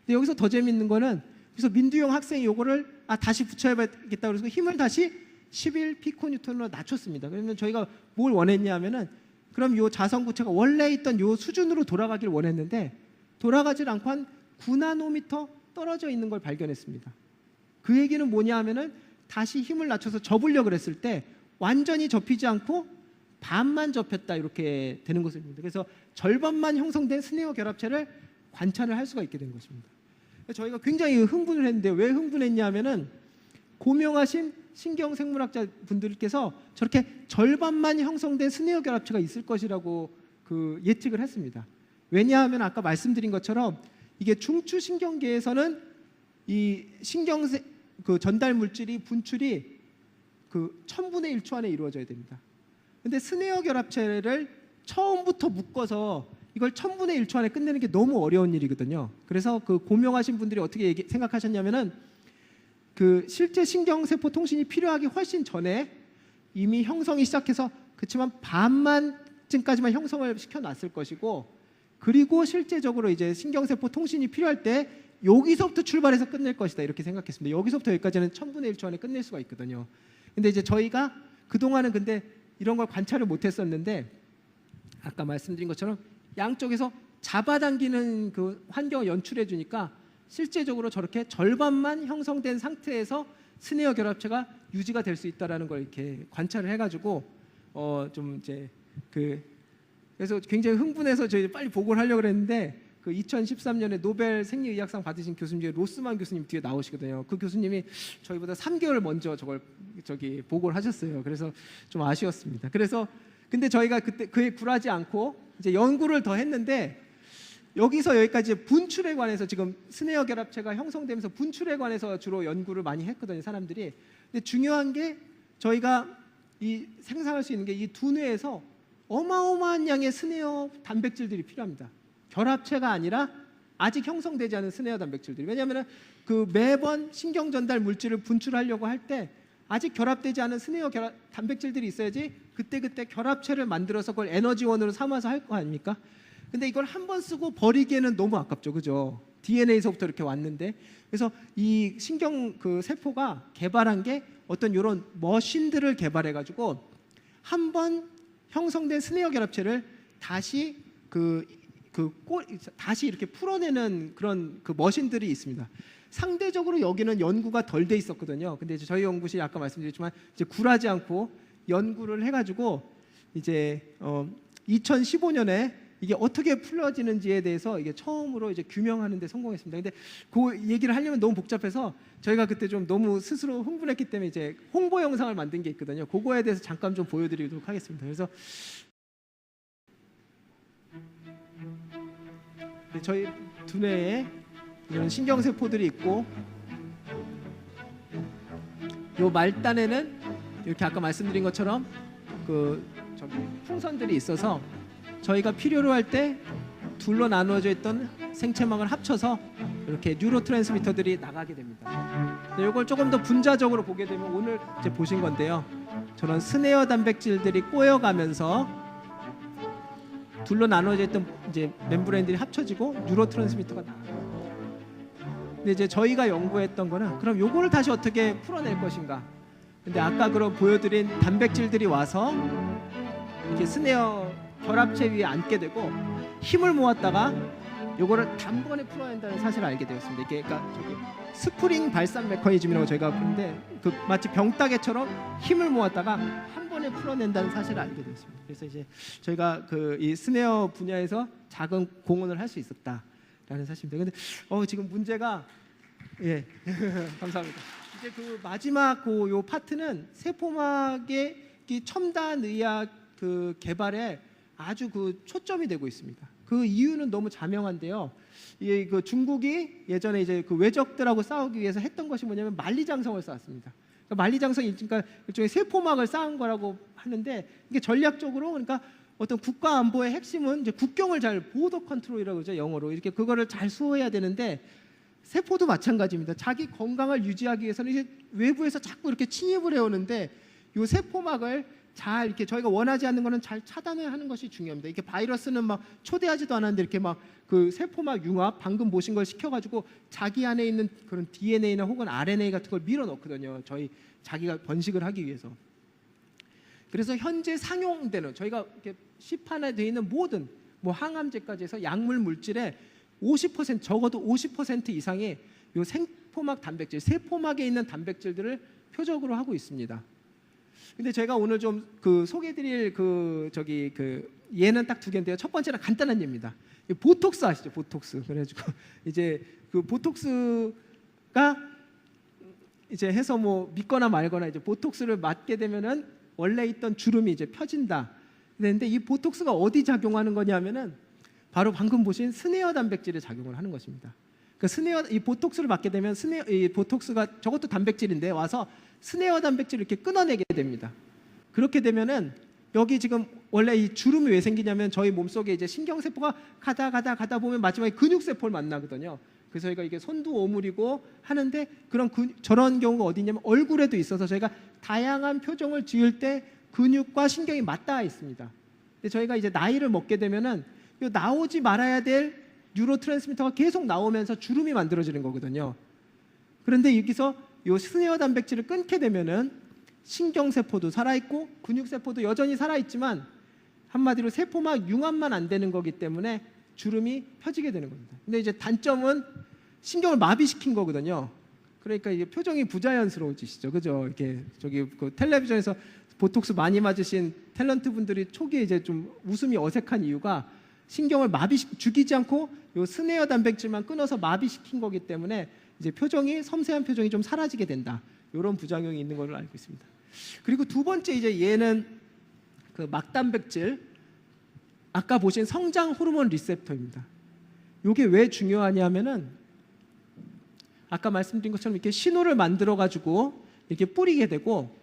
근데 여기서 더 재밌는 거는 그래서 민두영 학생이 요거를 다시 붙여야겠다 그래서 힘을 다시 11피코뉴턴으로 낮췄습니다. 그러면 저희가 뭘 원했냐면은 그럼 요 자성 구체가 원래 있던 요 수준으로 돌아가길 원했는데 돌아가질 않고 한 9나노미터 떨어져 있는 걸 발견했습니다. 그 얘기는 뭐냐 하면은 다시 힘을 낮춰서 접으려고 그랬을 때 완전히 접히지 않고 반만 접혔다 이렇게 되는 것입니다. 그래서 절반만 형성된 스네어 결합체를 관찰을 할 수가 있게 된 것입니다. 저희가 굉장히 흥분을 했는데 왜 흥분했냐면은 고명하신 신경생물학자 분들께서 저렇게 절반만 형성된 스네어 결합체가 있을 것이라고 그 예측을 했습니다. 왜냐하면 아까 말씀드린 것처럼 이게 중추신경계에서는 이 그 전달 물질이 분출이 그 1000분의 1초 안에 이루어져야 됩니다. 근데 스네어 결합체를 처음부터 묶어서 이걸 1000분의 1초 안에 끝내는 게 너무 어려운 일이거든요. 그래서 그 고명하신 분들이 어떻게 생각하셨냐면은 그 실제 신경세포 통신이 필요하기 훨씬 전에 이미 형성이 시작해서 그렇지만 반만 때쯤까지만 형성을 시켜놨을 것이고, 그리고 실제적으로 이제 신경세포 통신이 필요할 때 여기서부터 출발해서 끝낼 것이다 이렇게 생각했습니다. 여기서부터 여기까지는 1000분의 1초 안에 끝낼 수가 있거든요. 근데 이제 저희가 그동안은 근데 이런 걸 관찰을 못했었는데, 아까 말씀드린 것처럼 양쪽에서 잡아당기는 그 환경을 연출해 주니까 실제적으로 저렇게 절반만 형성된 상태에서 스네어 결합체가 유지가 될 수 있다라는 걸 이렇게 관찰을 해가지고 좀 이제 그래서 굉장히 흥분해서 저희 빨리 보고를 하려고 그랬는데, 그 2013년에 노벨 생리의학상 받으신 교수님 중에 로스만 교수님 뒤에 나오시거든요. 그 교수님이 저희보다 3개월 먼저 저걸 보고를 하셨어요. 그래서 좀 아쉬웠습니다. 그래서 근데 저희가 그때 그에 굴하지 않고 이제 연구를 더 했는데, 여기서 여기까지 분출에 관해서 지금 스네어 결합체가 형성되면서 분출에 관해서 주로 연구를 많이 했거든요, 사람들이. 근데 중요한 게 저희가 이 생산할 수 있는 게 이 두뇌에서 어마어마한 양의 스네어 단백질들이 필요합니다. 결합체가 아니라 아직 형성되지 않은 스네어 단백질들이. 왜냐하면 그 매번 신경 전달 물질을 분출하려고 할 때 아직 결합되지 않은 스네어 단백질들이 있어야지 그때 결합체를 만들어서 그걸 에너지원으로 삼아서 할 거 아닙니까? 근데 이걸 한 번 쓰고 버리기에는 너무 아깝죠, 그죠? DNA에서부터 이렇게 왔는데, 그래서 이 신경 그 세포가 개발한 게 어떤 이런 머신들을 개발해가지고 한 번 형성된 스네어 결합체를 다시 다시 이렇게 풀어내는 그런 그 머신들이 있습니다. 상대적으로 여기는 연구가 덜 돼 있었거든요. 근데 이제 저희 연구실이 아까 말씀드렸지만 이제 굴하지 않고 연구를 해가지고 이제 2015년에 이게 어떻게 풀어지는지에 대해서 이게 처음으로 이제 규명하는 데 성공했습니다. 근데 그 얘기를 하려면 너무 복잡해서 저희가 그때 좀 너무 스스로 흥분했기 때문에 이제 홍보 영상을 만든 게 있거든요. 그거에 대해서 잠깐 좀 보여드리도록 하겠습니다. 그래서 저희 두뇌에 이런 신경세포들이 있고, 요 말단에는 이렇게 아까 말씀드린 것처럼 풍선들이 있어서 저희가 필요로 할 때 둘로 나누어져 있던 생체막을 합쳐서 이렇게 뉴로트랜스미터들이 나가게 됩니다. 이걸 조금 더 분자적으로 보게 되면 오늘 이제 보신 건데요. 저런 스네어 단백질들이 꼬여가면서 둘로 나눠져 있던 이제 멤브레인들이 합쳐지고 뉴로트랜스미터가 나와요. 근데 이제 저희가 연구했던 거는 그럼 요거를 다시 어떻게 풀어낼 것인가. 근데 아까 그럼 보여드린 단백질들이 와서 이렇게 스네어 결합체 위에 앉게 되고 힘을 모았다가 요거를 단번에 풀어낸다는 사실을 알게 되었습니다. 이게 그러니까 저기 스프링 발산 메커니즘이라고 저희가 부르는데, 그 마치 병따개처럼 힘을 모았다가 한 번에 풀어낸다는 사실을 알게 되었습니다. 그래서 이제 저희가 이 스네어 분야에서 작은 공헌을 할 수 있었다라는 사실입니다. 근데 지금 문제가 감사합니다. 이제 그 마지막 요 파트는 세포막의 이 첨단 의학 그 개발에 아주 그 초점이 되고 있습니다. 그 이유는 너무 자명한데요. 그 중국이 예전에 이제 그 외적들하고 싸우기 위해서 했던 것이 뭐냐면 만리장성을 쌓았습니다. 그러니까 만리장성이 그러니까 일종의 세포막을 쌓은 거라고 하는데, 이게 전략적으로 그러니까 어떤 국가 안보의 핵심은 이제 국경을 잘 보더 컨트롤이라고 그러죠, 영어로. 이렇게 그거를 잘 수호해야 되는데, 세포도 마찬가지입니다. 자기 건강을 유지하기 위해서는 이제 외부에서 자꾸 이렇게 침입을 해오는데, 이 세포막을 잘 이렇게 저희가 원하지 않는 거는 잘 차단을 하는 것이 중요합니다. 이렇게 바이러스는 막 초대하지도 않았는데 이렇게 막 그 세포막 융합 방금 보신 걸 시켜가지고 자기 안에 있는 그런 DNA나 혹은 RNA 같은 걸 밀어 넣거든요. 저희 자기가 번식을 하기 위해서. 그래서 현재 상용되는 저희가 이렇게 시판에 되어 있는 모든 뭐 항암제까지 해서 약물 물질의 50% 적어도 50% 이상의 요 생포막 단백질, 세포막에 있는 단백질들을 표적으로 하고 있습니다. 근데 제가 오늘 좀 소개해드릴 얘는 딱 두 개인데요. 첫 번째는 간단한 예입니다. 보톡스 아시죠? 보톡스. 그래가지고 이제 그 보톡스가 이제 해서 뭐 믿거나 말거나 이제 보톡스를 맞게 되면은 원래 있던 주름이 이제 펴진다. 그런데 이 보톡스가 어디 작용하는 거냐면은 바로 방금 보신 스네어 단백질에 작용을 하는 것입니다. 이 보톡스를 맞게 되면 이 보톡스가 저것도 단백질인데 와서 스네어 단백질을 이렇게 끊어내게 됩니다. 그렇게 되면은 여기 지금 원래 이 주름이 왜 생기냐면 저희 몸속에 이제 신경세포가 가다 보면 마지막에 근육세포를 만나거든요. 그래서 저희가 이게 손도 오물이고 하는데 저런 경우가 어디 있냐면 얼굴에도 있어서 저희가 다양한 표정을 지을 때 근육과 신경이 맞닿아 있습니다. 근데 저희가 이제 나이를 먹게 되면은 요 나오지 말아야 될 뉴로트랜스미터가 계속 나오면서 주름이 만들어지는 거거든요. 그런데 여기서 요 스네어 단백질을 끊게 되면은 신경세포도 살아있고 근육세포도 여전히 살아있지만 한마디로 세포막 융합만 안 되는 거기 때문에 주름이 펴지게 되는 겁니다. 근데 이제 단점은 신경을 마비시킨 거거든요. 그러니까 이게 표정이 부자연스러워지시죠, 그죠? 이렇게 저기 그 텔레비전에서 보톡스 많이 맞으신 탤런트 분들이 초기에 이제 좀 웃음이 어색한 이유가 신경을 죽이지 않고 요 스네어 단백질만 끊어서 마비시킨 거기 때문에 이제 표정이 섬세한 표정이 좀 사라지게 된다. 이런 부작용이 있는 걸로 알고 있습니다. 그리고 두 번째 이제 얘는 그 막단백질, 아까 보신 성장 호르몬 리셉터입니다. 이게 왜 중요하냐면은 아까 말씀드린 것처럼 이렇게 신호를 만들어 가지고 이렇게 뿌리게 되고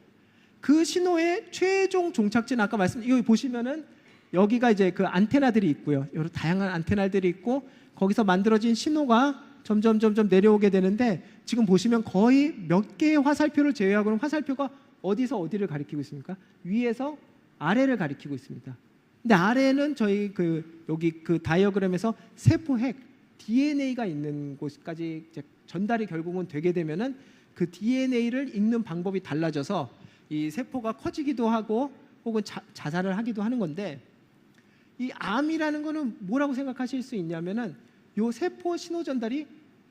그 신호의 최종 종착지는 아까 여기 보시면은 여기가 이제 그 안테나들이 있고요. 여러 다양한 안테나들이 있고 거기서 만들어진 신호가 점점 내려오게 되는데 지금 보시면 거의 몇 개의 화살표를 제외하고는 화살표가 어디서 어디를 가리키고 있습니까? 위에서 아래를 가리키고 있습니다. 근데 아래는 저희 여기 그 다이어그램에서 세포 핵 DNA가 있는 곳까지 이제 전달이 결국은 되게 되면은 그 DNA를 읽는 방법이 달라져서 이 세포가 커지기도 하고 혹은 자살을 하기도 하는 건데 이 암이라는 거는 뭐라고 생각하실 수 있냐면은 요 세포 신호 전달이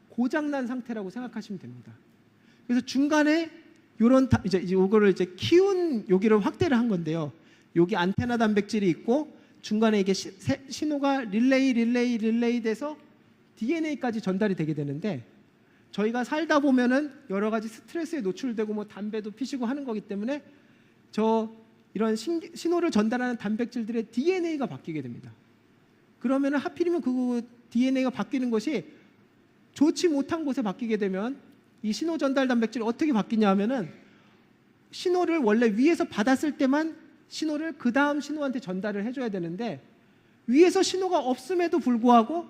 고장난 상태라고 생각하시면 됩니다. 그래서 중간에 요런 이제 요거를 이제 키운 여기를 확대를 한 건데요. 여기 안테나 단백질이 있고 중간에 이게 신호가 릴레이 돼서 DNA까지 전달이 되게 되는데 저희가 살다 보면은 여러 가지 스트레스에 노출되고 뭐 담배도 피시고 하는 거기 때문에 이런 신호를 전달하는 단백질들의 DNA가 바뀌게 됩니다. 그러면은 하필이면 그 DNA가 바뀌는 것이 좋지 못한 곳에 바뀌게 되면 이 신호 전달 단백질이 어떻게 바뀌냐 하면은 신호를 원래 위에서 받았을 때만 신호를 그 다음 신호한테 전달을 해줘야 되는데 위에서 신호가 없음에도 불구하고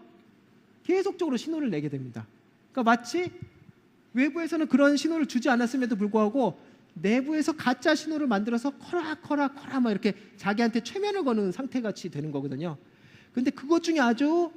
계속적으로 신호를 내게 됩니다. 그러니까 마치 외부에서는 그런 신호를 주지 않았음에도 불구하고 내부에서 가짜 신호를 만들어서 커라 막 이렇게 자기한테 최면을 거는 상태같이 되는 거거든요. 근데 그것 중에 아주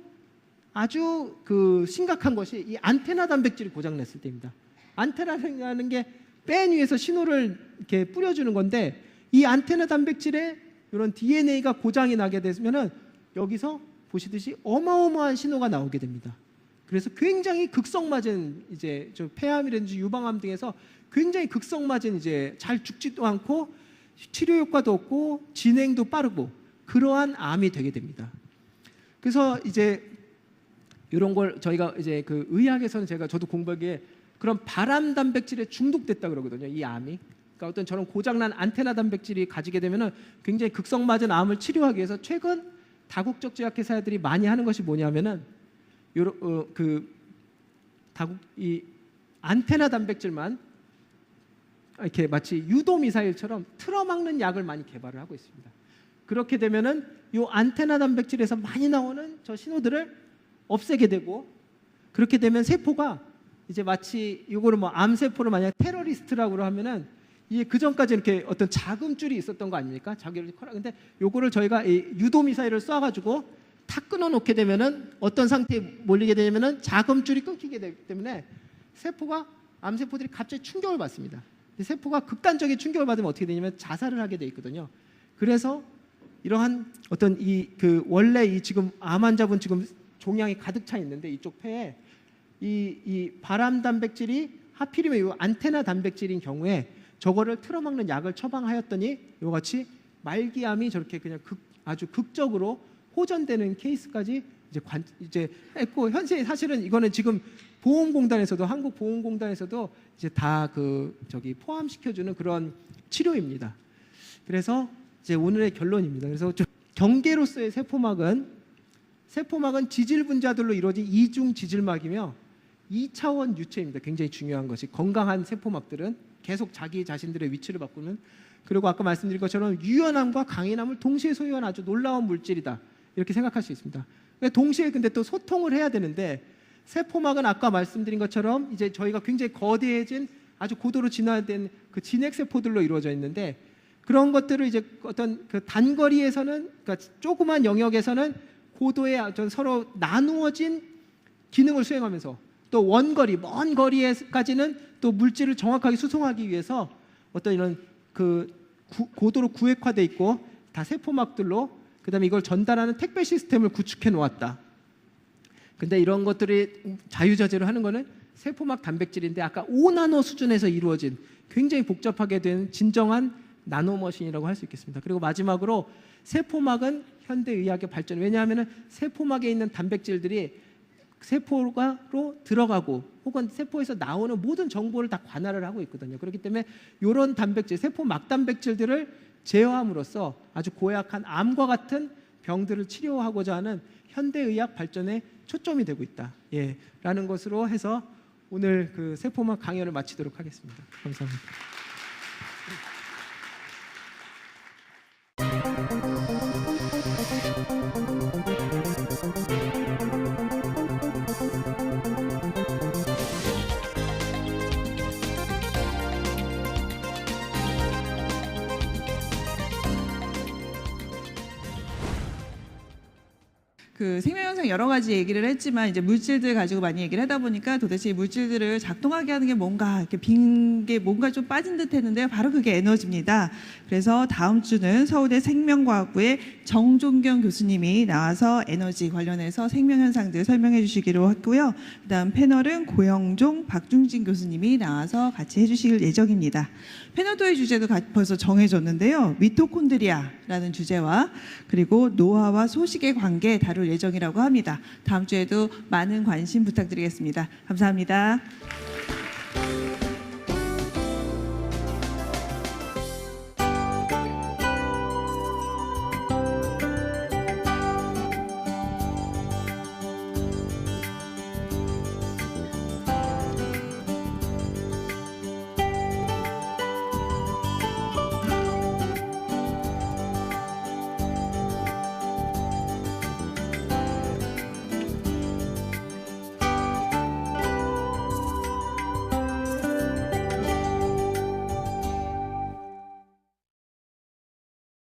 그 심각한 것이 이 안테나 단백질이 고장났을 때입니다. 안테나라는 게 뺀 위에서 신호를 이렇게 뿌려주는 건데 이 안테나 단백질에 이런 DNA가 고장이 나게 되면은 여기서 보시듯이 어마어마한 신호가 나오게 됩니다. 그래서 굉장히 극성맞은 이제 폐암이라든지 유방암 등에서 굉장히 극성맞은 이제 잘 죽지도 않고 치료 효과도 없고 진행도 빠르고 그러한 암이 되게 됩니다. 그래서 이제 이런 걸 저희가 이제 그 의학에서는 저도 공부하기에 그런 발암 단백질에 중독됐다 그러거든요. 이 암이. 그러니까 어떤 저런 고장난 안테나 단백질이 가지게 되면은 굉장히 극성맞은 암을 치료하기 위해서 최근 다국적 제약회사들이 많이 하는 것이 뭐냐면은 이 안테나 단백질만 이렇게 마치 유도 미사일처럼 틀어막는 약을 많이 개발을 하고 있습니다. 그렇게 되면은 이 안테나 단백질에서 많이 나오는 저 신호들을 없애게 되고 그렇게 되면 세포가 이제 마치 이거를 뭐 암세포를 만약 테러리스트라고 하면은 이게 그 전까지 이렇게 어떤 자금줄이 있었던 거 아닙니까? 자기를 근데 요거를 저희가 이 유도 미사일을 쏴가지고 탁 끊어놓게 되면은 어떤 상태에 몰리게 되면은 자금줄이 끊기게 되기 때문에 암세포들이 갑자기 충격을 받습니다. 세포가 극단적인 충격을 받으면 어떻게 되냐면 자살을 하게 돼 있거든요. 그래서 이러한 어떤 원래 이 지금 암 환자분 지금 종양이 가득 차 있는데 이쪽 폐에 이 발암 단백질이 하필이면 이 안테나 단백질인 경우에 저거를 틀어막는 약을 처방하였더니 이같이 말기암이 저렇게 그냥 아주 극적으로 호전되는 케이스까지 이제 했고 현재 사실은 이거는 지금 보험공단에서도 한국보험공단에서도 이제 다 포함시켜주는 그런 치료입니다. 그래서 이제 오늘의 결론입니다. 그래서 경계로서의 세포막은 지질 분자들로 이루어진 이중 지질막이며 2차원 유체입니다. 굉장히 중요한 것이 건강한 세포막들은 계속 자기 자신들의 위치를 바꾸는 그리고 아까 말씀드린 것처럼 유연함과 강인함을 동시에 소유한 아주 놀라운 물질이다. 이렇게 생각할 수 있습니다. 동시에 근데 또 소통을 해야 되는데 세포막은 아까 말씀드린 것처럼 이제 저희가 굉장히 거대해진 아주 고도로 진화된 그 진핵 세포들로 이루어져 있는데 그런 것들을 이제 어떤 그 단거리에서는, 그러니까 조그만 영역에서는 고도의 어떤 서로 나누어진 기능을 수행하면서, 또 원거리, 먼 거리에까지는 또 물질을 정확하게 수송하기 위해서 어떤 이런 그 고도로 구획화돼 있고 다 세포막들로, 그다음에 이걸 전달하는 택배 시스템을 구축해 놓았다. 근데 이런 것들이 자유자재로 하는 거는 세포막 단백질인데 아까 5나노 수준에서 이루어진 굉장히 복잡하게 된 진정한 나노머신이라고 할 수 있겠습니다. 그리고 마지막으로 세포막은 현대의학의 발전, 왜냐하면 세포막에 있는 단백질들이 세포로 들어가고 혹은 세포에서 나오는 모든 정보를 다 관할을 하고 있거든요. 그렇기 때문에 이런 단백질, 세포막 단백질들을 제어함으로써 아주 고약한 암과 같은 병들을 치료하고자 하는 현대의학 발전에 초점이 되고 있다. 예, 라는 것으로 해서 오늘 그 세포막 강연을 마치도록 하겠습니다. 감사합니다. 그 생명현상 여러 가지 얘기를 했지만 이제 물질들 가지고 많이 얘기를 하다 보니까 도대체 이 물질들을 작동하게 하는 게 뭔가, 이렇게 빈 게 뭔가 좀 빠진 듯 했는데요. 바로 그게 에너지입니다. 그래서 다음 주는 서울대 생명과학부의 정종경 교수님이 나와서 에너지 관련해서 생명현상들 설명해 주시기로 했고요. 그다음 패널은 고영종, 박중진 교수님이 나와서 같이 해주실 예정입니다. 패널도의 주제도 벌써 정해졌는데요. 미토콘드리아라는 주제와 그리고 노화와 소식의 관계 다룰 예정이라고 합니다. 다음 주에도 많은 관심 부탁드리겠습니다. 감사합니다.